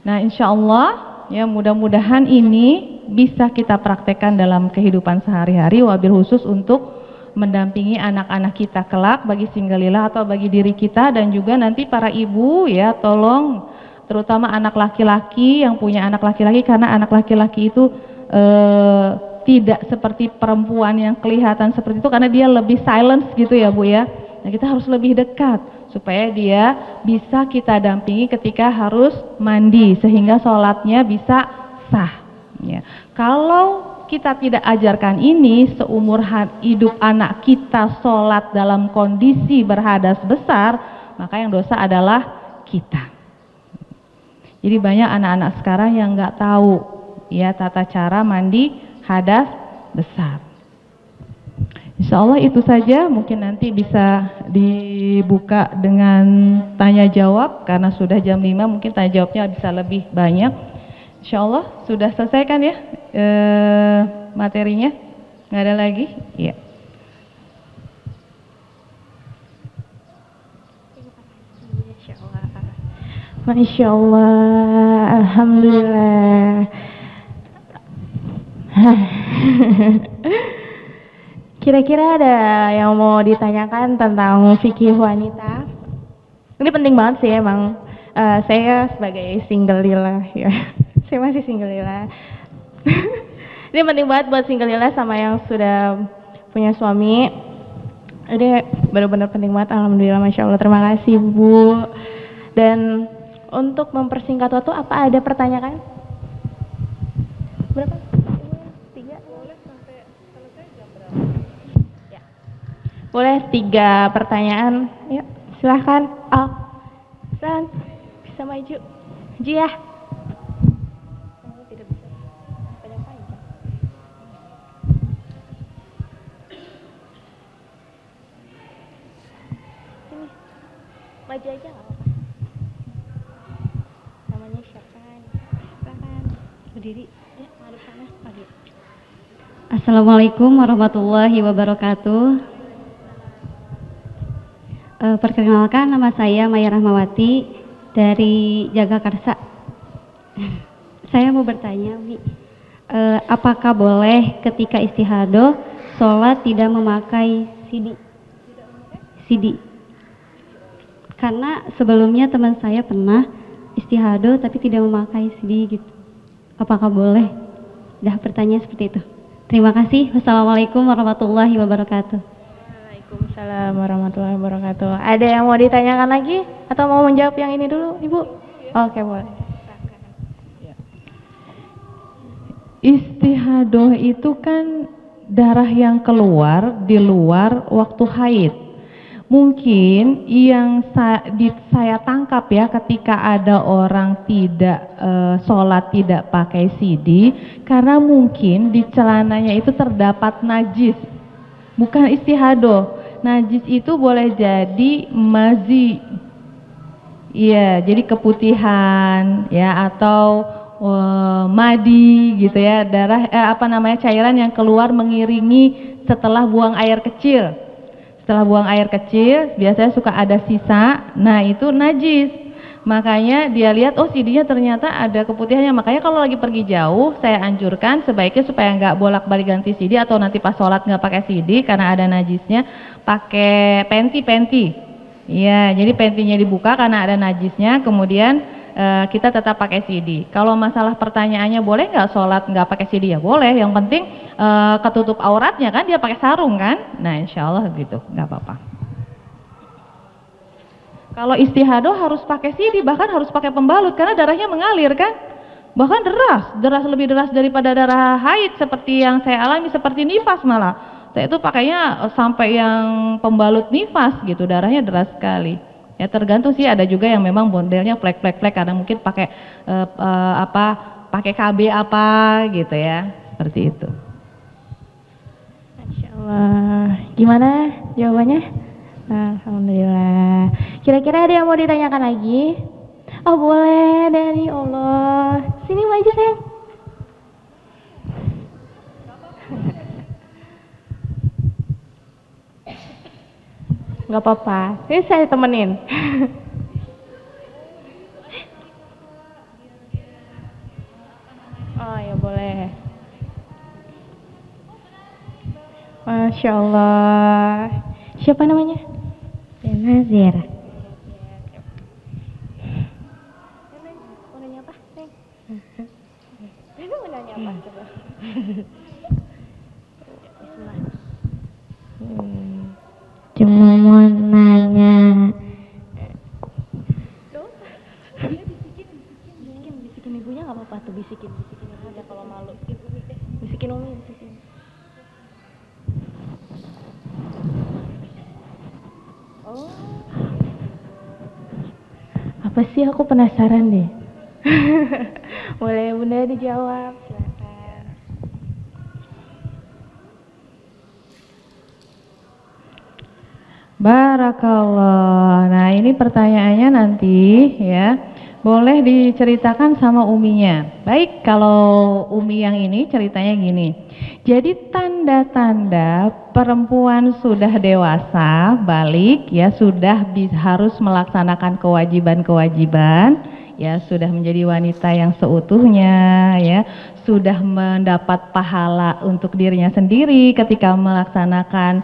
Nah insya Allah ya, mudah-mudahan ini bisa kita praktekkan dalam kehidupan sehari-hari, wabil khusus untuk mendampingi anak-anak kita kelak, bagi singgalilah atau bagi diri kita, dan juga nanti para ibu ya, tolong terutama anak laki-laki yang punya anak laki-laki, karena anak laki-laki itu tidak seperti perempuan yang kelihatan seperti itu, karena dia lebih silence gitu ya Bu ya. Nah kita harus lebih dekat supaya dia bisa kita dampingi ketika harus mandi sehingga sholatnya bisa sah ya. Kalau kita tidak ajarkan ini, seumur hidup anak kita sholat dalam kondisi berhadas besar, maka yang dosa adalah kita. Jadi banyak anak-anak sekarang yang nggak tahu ya tata cara mandi hadas besar. Insya Allah itu saja, mungkin nanti bisa dibuka dengan tanya jawab, karena sudah jam 5 mungkin tanya jawabnya bisa lebih banyak. Insya Allah sudah selesai kan ya materinya? Nggak ada lagi? Iya. Masya Allah, Alhamdulillah. Kira-kira ada yang mau ditanyakan tentang fikih wanita? Ini penting banget sih emang. Saya sebagai single lila ya. Saya masih single lila. Ini penting banget buat single lila sama yang sudah punya suami. Ini benar-benar penting banget. Alhamdulillah, Masya Allah. Terima kasih Bu. Dan untuk mempersingkat waktu, apa ada pertanyaan? Berapa? 3? Boleh sampai selesai jam berapa? Ya. Boleh 3 pertanyaan. Yuk, silahkan. Oh, silahkan. Bisa maju. Jia. Tidak bisa. Banyak panjang. Sini. Maju aja nggak apa-apa. Namanya siapa? Silahkan. Berdiri. Ya, madep sana. Pagi. Assalamualaikum warahmatullahi wabarakatuh. Perkenalkan, nama saya Maya Rahmawati dari Jagakarsa. Saya mau bertanya, Mi, apakah boleh ketika istihadah sholat tidak memakai CD? Karena sebelumnya teman saya pernah istihadah tapi tidak memakai CD gitu. Apakah boleh? Dah pertanyaan seperti itu. Terima kasih. Wassalamualaikum warahmatullahi wabarakatuh. Waalaikumsalam warahmatullahi wabarakatuh. Ada yang mau ditanyakan lagi? Atau mau menjawab yang ini dulu, Ibu? Oke, boleh. Istihadah itu kan darah yang keluar di luar waktu haid. Mungkin yang saya tangkap ya, ketika ada orang tidak sholat tidak pakai CD, karena mungkin di celananya itu terdapat najis, bukan istihadah. Najis itu boleh jadi mazi, iya, jadi keputihan ya, atau madi gitu ya, darah cairan yang keluar mengiringi setelah buang air kecil. Setelah buang air kecil biasanya suka ada sisa, nah itu najis. Makanya dia lihat, oh CD-nya ternyata ada keputihannya. Makanya kalau lagi pergi jauh, saya anjurkan sebaiknya supaya nggak bolak-balik ganti CD atau nanti pas sholat nggak pakai CD karena ada najisnya, pakai penti. Iya, jadi pentinya dibuka karena ada najisnya, kemudian kita tetap pakai CD. Kalau masalah pertanyaannya boleh nggak sholat nggak pakai CD, ya boleh. Yang penting ketutup auratnya kan, dia pakai sarung kan. Nah insya Allah gitu, nggak apa-apa. Kalau istihadah harus pakai CD, bahkan harus pakai pembalut karena darahnya mengalir kan. Bahkan deras lebih deras daripada darah haid seperti yang saya alami, seperti nifas malah. Saya itu pakainya sampai yang pembalut nifas gitu, darahnya deras sekali. Ya tergantung sih, ada juga yang memang modelnya flek, karena mungkin pakai pakai KB apa gitu ya, seperti itu. Masya Allah. Gimana jawabannya? Alhamdulillah. Kira-kira ada yang mau ditanyakan lagi? Oh boleh, Dani. Allah. Sini maju sayang. Gak apa-apa. Ini saya temenin. Oh ya boleh. Masya Allah. Siapa namanya? Nazir. Mau nanya apa? Mau nanya apa? Coba. Cuma mau nanya. Bisikin ibunya nggak apa-apa tuh, bisikin ibunya kalau malu. Bisikin Umi, bisikin. Oh. Apa sih, aku penasaran deh. Boleh Bunda dijawab, silakan. Barakallah. Nah ini pertanyaannya nanti ya, boleh diceritakan sama Uminya. Baik, kalau Umi yang ini ceritanya gini. Jadi tanda-tanda perempuan sudah dewasa, balik ya, sudah harus melaksanakan kewajiban-kewajiban, ya sudah menjadi wanita yang seutuhnya, ya sudah mendapat pahala untuk dirinya sendiri ketika melaksanakan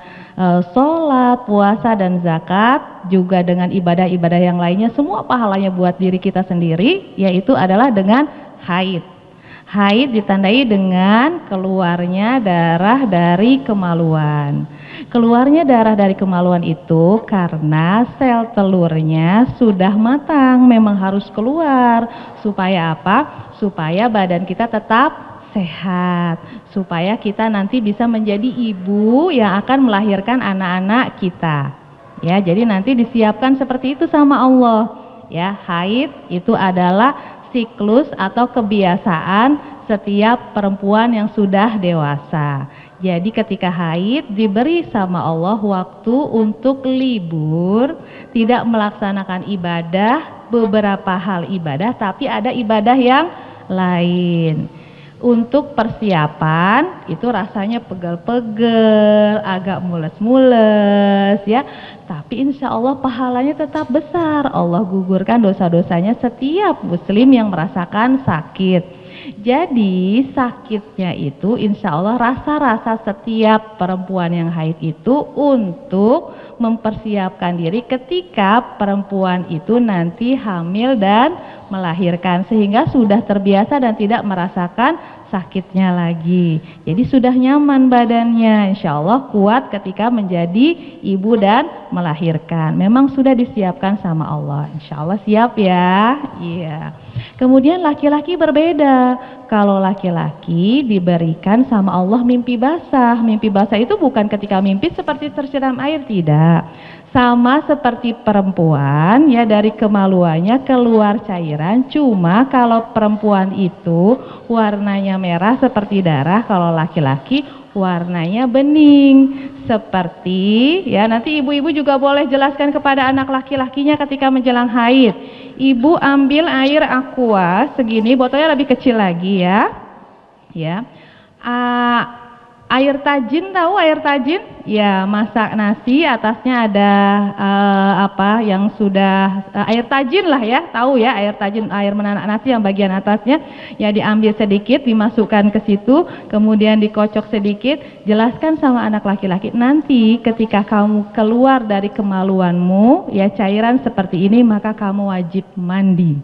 sholat, puasa dan zakat, juga dengan ibadah-ibadah yang lainnya, semua pahalanya buat diri kita sendiri, yaitu adalah dengan haid. Haid ditandai dengan keluarnya darah dari kemaluan. Keluarnya darah dari kemaluan itu karena sel telurnya sudah matang, memang harus keluar. Supaya apa? Supaya badan kita tetap sehat, supaya kita nanti bisa menjadi ibu yang akan melahirkan anak-anak kita. Ya, jadi nanti disiapkan seperti itu sama Allah. Ya, haid itu adalah siklus atau kebiasaan setiap perempuan yang sudah dewasa. Jadi ketika haid diberi sama Allah waktu untuk libur, tidak melaksanakan ibadah, beberapa hal ibadah, tapi ada ibadah yang lain. Untuk persiapan itu rasanya pegel-pegel, agak mules-mules ya. Tapi insya Allah pahalanya tetap besar. Allah gugurkan dosa-dosanya setiap muslim yang merasakan sakit. Jadi sakitnya itu insya Allah rasa-rasa setiap perempuan yang haid itu untuk mempersiapkan diri ketika perempuan itu nanti hamil dan melahirkan, sehingga sudah terbiasa dan tidak merasakan sakitnya lagi. Jadi sudah nyaman badannya, insya Allah kuat ketika menjadi ibu dan melahirkan. Memang sudah disiapkan sama Allah, insya Allah siap ya. Iya. Kemudian laki-laki berbeda. Kalau laki-laki diberikan sama Allah mimpi basah. Mimpi basah itu bukan ketika mimpi seperti tersiram air, tidak. Sama seperti perempuan ya, dari kemaluannya keluar cairan, cuma kalau perempuan itu warnanya merah seperti darah, kalau laki-laki warnanya bening seperti ya, nanti ibu-ibu juga boleh jelaskan kepada anak laki-lakinya ketika menjelang haid. Ibu ambil air aqua segini, botolnya lebih kecil lagi ya. Ya. Air tajin, tahu air tajin? Ya, masak nasi, atasnya ada apa yang sudah air tajin lah ya, tahu ya air tajin, air menanak nasi yang bagian atasnya ya diambil sedikit, dimasukkan ke situ, kemudian dikocok sedikit. Jelaskan sama anak laki-laki, nanti ketika kamu keluar dari kemaluanmu, ya cairan seperti ini, maka kamu wajib mandi.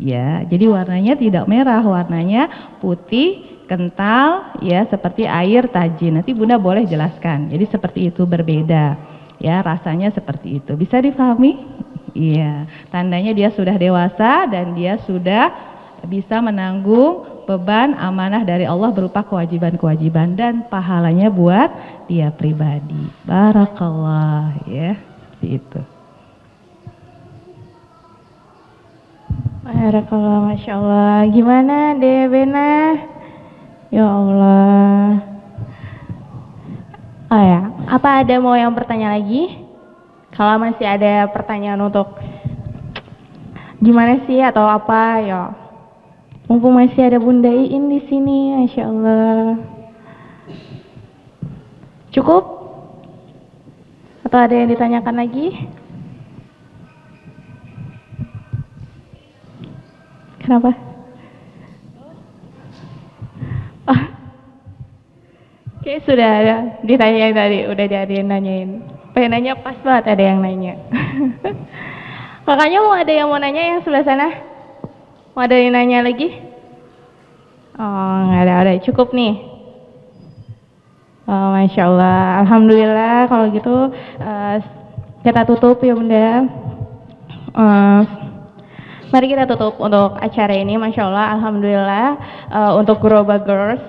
Ya, jadi warnanya tidak merah, warnanya putih, kental, ya seperti air tajin. Nanti Bunda boleh jelaskan. Jadi seperti itu berbeda, ya rasanya seperti itu. Bisa difahami? Iya, tandanya dia sudah dewasa dan dia sudah bisa menanggung beban amanah dari Allah berupa kewajiban-kewajiban dan pahalanya buat dia pribadi. Barakallah, ya seperti itu. Barakallah, Masya Allah. Gimana deh Bena? Ya Allah. Oh ya, apa ada mau yang bertanya lagi? Kalau masih ada pertanyaan untuk gimana sih atau apa ya? Mumpung masih ada Bunda Iin di sini, Masya Allah. Cukup? Atau ada yang ditanyakan lagi? Kenapa? Oh. Oke, sudah ada ditanyain tadi, udah ada yang nanyain. Pengen nanya pas banget ada yang nanya. Makanya mau ada yang mau nanya yang sebelah sana? Mau ada yang nanya lagi? Oh, nggak ada, cukup nih. Oh, Masya Allah, Alhamdulillah kalau gitu kita tutup ya Bunda. Mari kita tutup untuk acara ini, Masya Allah, Alhamdulillah untuk Guroba Girls.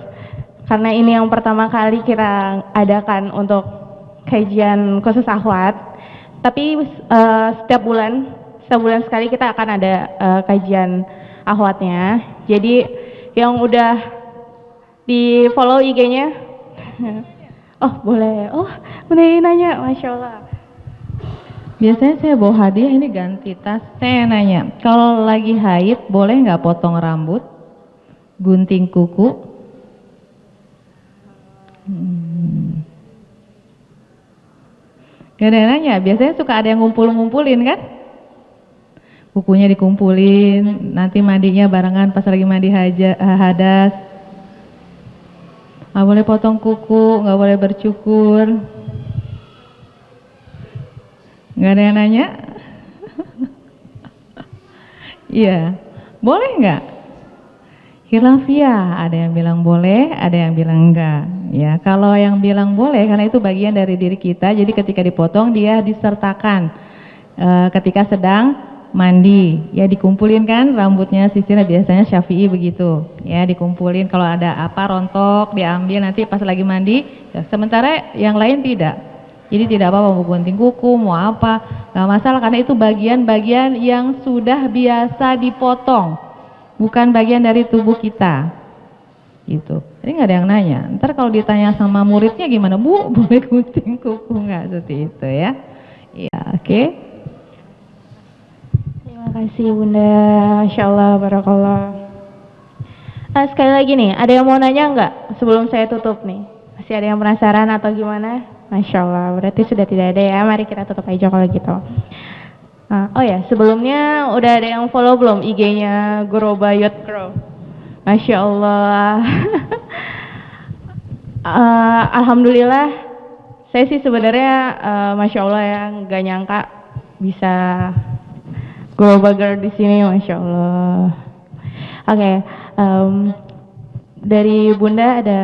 Karena ini yang pertama kali kita adakan untuk kajian khusus akhwat. Tapi setiap bulan sekali kita akan ada kajian akhwatnya. Jadi yang udah di follow IG-nya, oh boleh, oh udah nanya, Masya Allah. Biasanya saya bawa hadiah, ini ganti tas. Saya nanya, kalau lagi haid boleh nggak potong rambut, gunting kuku? Gak ada yang nanya, biasanya suka ada yang ngumpulin kan? Kukunya dikumpulin, nanti mandinya barengan pas lagi mandi hadas. Nggak boleh potong kuku, nggak boleh bercukur. Nggak ada yang nanya? Iya, boleh nggak? Khilafiyah, ada yang bilang boleh, ada yang bilang enggak. Ya, kalau yang bilang boleh, karena itu bagian dari diri kita, jadi ketika dipotong dia disertakan ketika sedang mandi, ya dikumpulin kan rambutnya, sisirnya biasanya Syafi'i begitu, ya dikumpulin. Kalau ada apa rontok diambil nanti pas lagi mandi. Ya, sementara yang lain tidak. Jadi tidak apa-apa mau gunting kuku, mau apa, nggak masalah karena itu bagian-bagian yang sudah biasa dipotong, bukan bagian dari tubuh kita, gitu. Jadi nggak ada yang nanya. Ntar kalau ditanya sama muridnya gimana, Bu, boleh gunting kuku nggak, seperti itu ya? Ya, oke. Terima kasih Bunda, Masya Allah, Barakallah. Sekali lagi nih, ada yang mau nanya nggak sebelum saya tutup nih? Masih ada yang penasaran atau gimana? Masya Allah, berarti sudah tidak ada ya. Mari kita tutup aja kalau gitu. Oh ya, sebelumnya udah ada yang follow belum IG-nya Guroba Youth Grow? Masya Allah. Alhamdulillah, saya sih sebenarnya Masya Allah ya, nggak nyangka bisa Guroba Girl di sini, Masya Allah. Oke, dari Bunda ada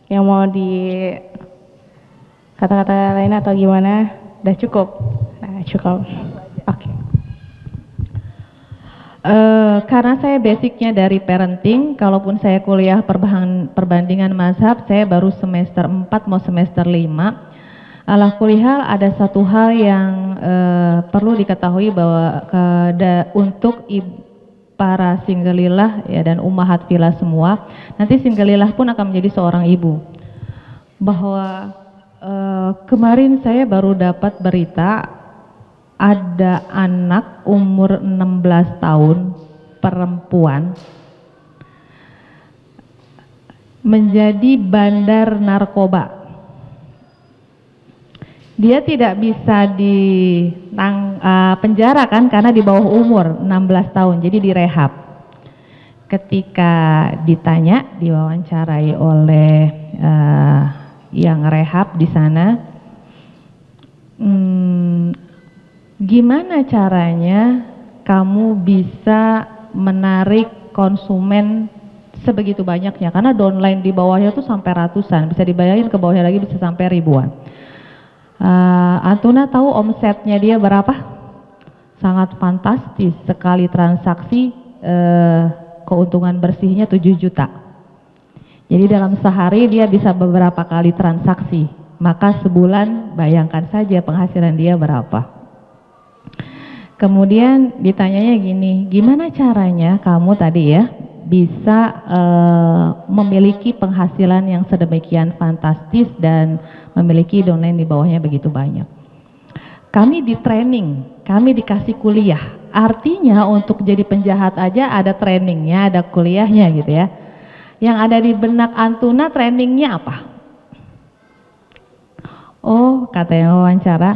yang mau di kata-kata lain atau gimana? Udah cukup? Nah, cukup. Oke. Karena saya basicnya dari parenting, kalaupun saya kuliah perbandingan mazhab, saya baru semester 4 mau semester 5. Ala kulihal ada satu hal yang perlu diketahui bahwa untuk para singgelilah ya dan ummahat fillah semua, nanti singgelilah pun akan menjadi seorang ibu. Bahwa kemarin saya baru dapat berita ada anak umur 16 tahun perempuan menjadi bandar narkoba. Dia tidak bisa penjara kan karena di bawah umur 16 tahun, jadi direhab. Ketika ditanya, diwawancarai oleh yang rehab di sana, gimana caranya kamu bisa menarik konsumen sebegitu banyaknya, karena downline di bawahnya tuh sampai ratusan, bisa dibayangin ke bawahnya lagi bisa sampai ribuan. Antuna tahu omsetnya dia berapa? Sangat fantastis, sekali transaksi keuntungan bersihnya 7 juta. Jadi dalam sehari dia bisa beberapa kali transaksi, maka sebulan bayangkan saja penghasilan dia berapa. Kemudian ditanyanya gini, gimana caranya kamu tadi ya bisa memiliki penghasilan yang sedemikian fantastis dan memiliki downline di bawahnya begitu banyak? Kami di training, kami dikasih kuliah. Artinya untuk jadi penjahat aja ada trainingnya, ada kuliahnya gitu ya. Yang ada di benak Antuna trainingnya apa? Oh, kata yang wawancara,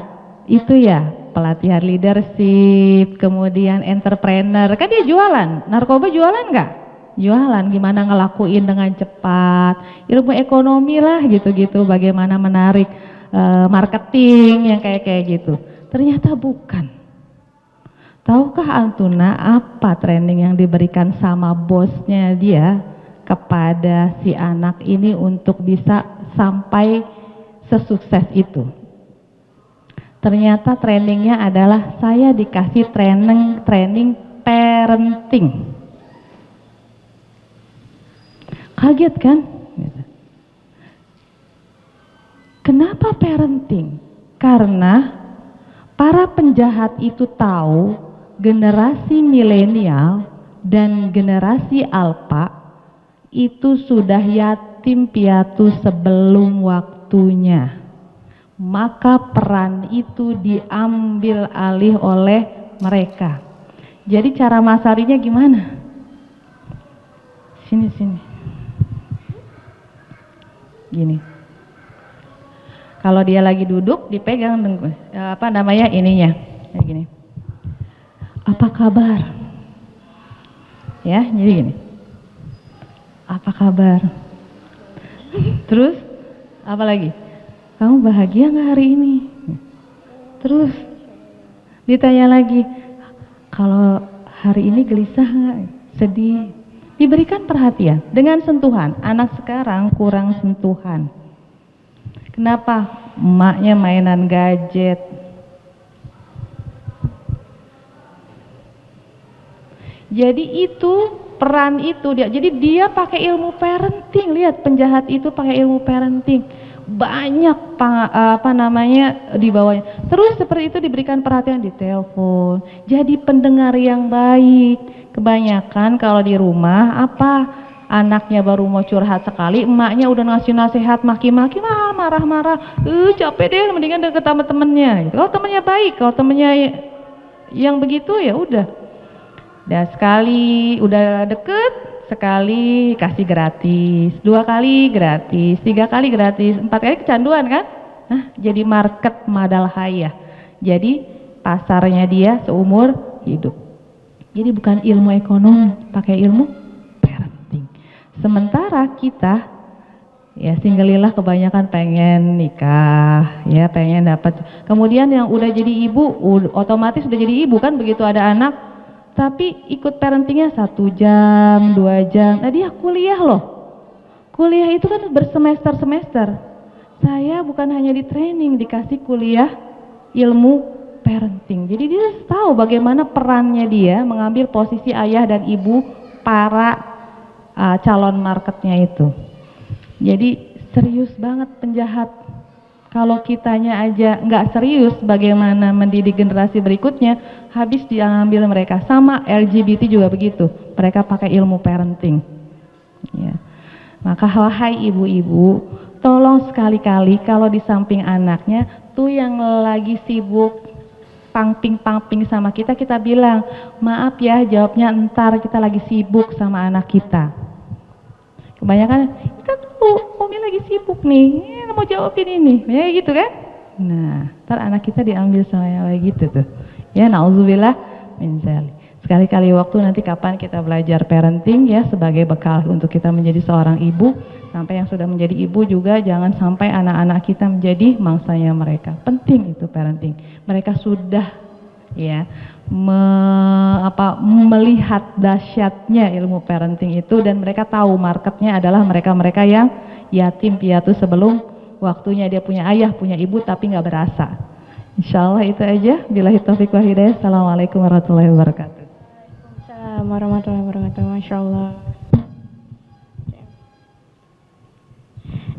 itu ya pelatihan leadership, kemudian entrepreneur. Kan dia jualan, narkoba jualan nggak? Jualan, gimana ngelakuin dengan cepat, ilmu ekonomi lah gitu-gitu, bagaimana menarik marketing yang kayak gitu. Ternyata bukan. Tahukah Antuna apa training yang diberikan sama bosnya dia kepada si anak ini untuk bisa sampai sesukses itu? Ternyata trainingnya adalah saya dikasih training parenting. Kaget kan? Kenapa parenting? Karena para penjahat itu tahu generasi milenial dan generasi alpha itu sudah yatim piatu sebelum waktunya. Maka peran itu diambil alih oleh mereka. Jadi cara masarinya gimana? Sini. Gini. Kalau dia lagi duduk, dipegang ininya. Kayak gini. Apa kabar? Ya, jadi gini. Apa kabar? Terus apa lagi? Kamu bahagia nggak hari ini? Terus ditanya lagi, kalau hari ini gelisah nggak? Sedih? Diberikan perhatian dengan sentuhan. Anak sekarang kurang sentuhan. Kenapa? Emaknya mainan gadget. Jadi itu peran itu dia. Jadi dia pakai ilmu parenting. Lihat, penjahat itu pakai ilmu parenting. Banyak di bawahnya. Terus seperti itu diberikan perhatian di telepon. Jadi pendengar yang baik. Kebanyakan kalau di rumah anaknya baru mau curhat sekali, emaknya udah ngasih nasihat maki-maki, marah-marah, capek deh, mendingan deket sama temennya. Kalau temennya baik, kalau temennya yang begitu ya udah sekali udah deket, sekali kasih gratis, 2 kali gratis, 3 kali gratis, 4 kali kecanduan kan? Nah, jadi market madal haya. Jadi pasarnya dia seumur hidup. Jadi bukan ilmu ekonomi, pakai ilmu parenting. Sementara kita ya singgelilah kebanyakan pengen nikah, ya pengen dapat. Kemudian yang udah jadi ibu, otomatis udah jadi ibu kan begitu ada anak, tapi ikut parentingnya 1 jam, 2 jam. Nah dia kuliah loh. Kuliah itu kan bersemester-semester. Saya bukan hanya di training, dikasih kuliah ilmu parenting. Jadi dia tahu bagaimana perannya dia mengambil posisi ayah dan ibu para calon marketnya itu. Jadi serius banget penjahat. Kalau kitanya aja nggak serius bagaimana mendidik generasi berikutnya, habis diambil mereka. Sama LGBT juga begitu, mereka pakai ilmu parenting ya. Maka wahai ibu-ibu, tolong sekali-kali kalau di samping anaknya tuh yang lagi sibuk pangping sama kita bilang, maaf ya jawabnya entar, kita lagi sibuk sama anak kita. Kebanyakan kita sibuk nih, mau jawabin ini, ya gitu kan? Nah, ntar anak kita diambil sama yang kayak gitu tuh. Ya, nauzubillah min dzalik. Sekali-kali waktu nanti kapan kita belajar parenting ya sebagai bekal untuk kita menjadi seorang ibu. Sampai yang sudah menjadi ibu juga jangan sampai anak-anak kita menjadi mangsanya mereka. Penting itu parenting. Mereka sudah ya melihat dahsyatnya ilmu parenting itu dan mereka tahu marketnya adalah mereka-mereka yang yatim piatu sebelum waktunya dia punya ayah, punya ibu tapi nggak berasa. Insyaallah itu aja. Billahi taufiq wal hidayah. Assalamualaikum warahmatullahi wabarakatuh. Assalamualaikum warahmatullahi wabarakatuh. Masya Allah.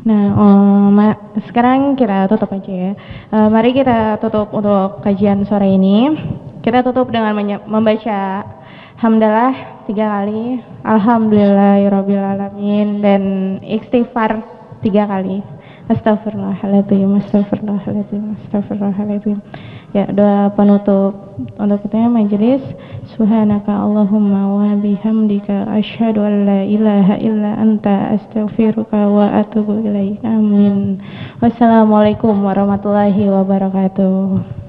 Nah, sekarang kita tutup aja ya. Mari kita tutup untuk kajian sore ini. Kita tutup dengan membaca hamdalah 3 kali, alhamdulillahirrabbilalamin, dan istighfar 3 kali. Astagfirullahaladzim, astagfirullahaladzim, astagfirullahaladzim. Ya, doa penutup untuk kita majelis. Subhanaka Allahumma wa bihamdika asyhadu an la ilaha illa anta astaghfiruka wa atubu ilaik. Amin. Wassalamualaikum warahmatullahi wabarakatuh.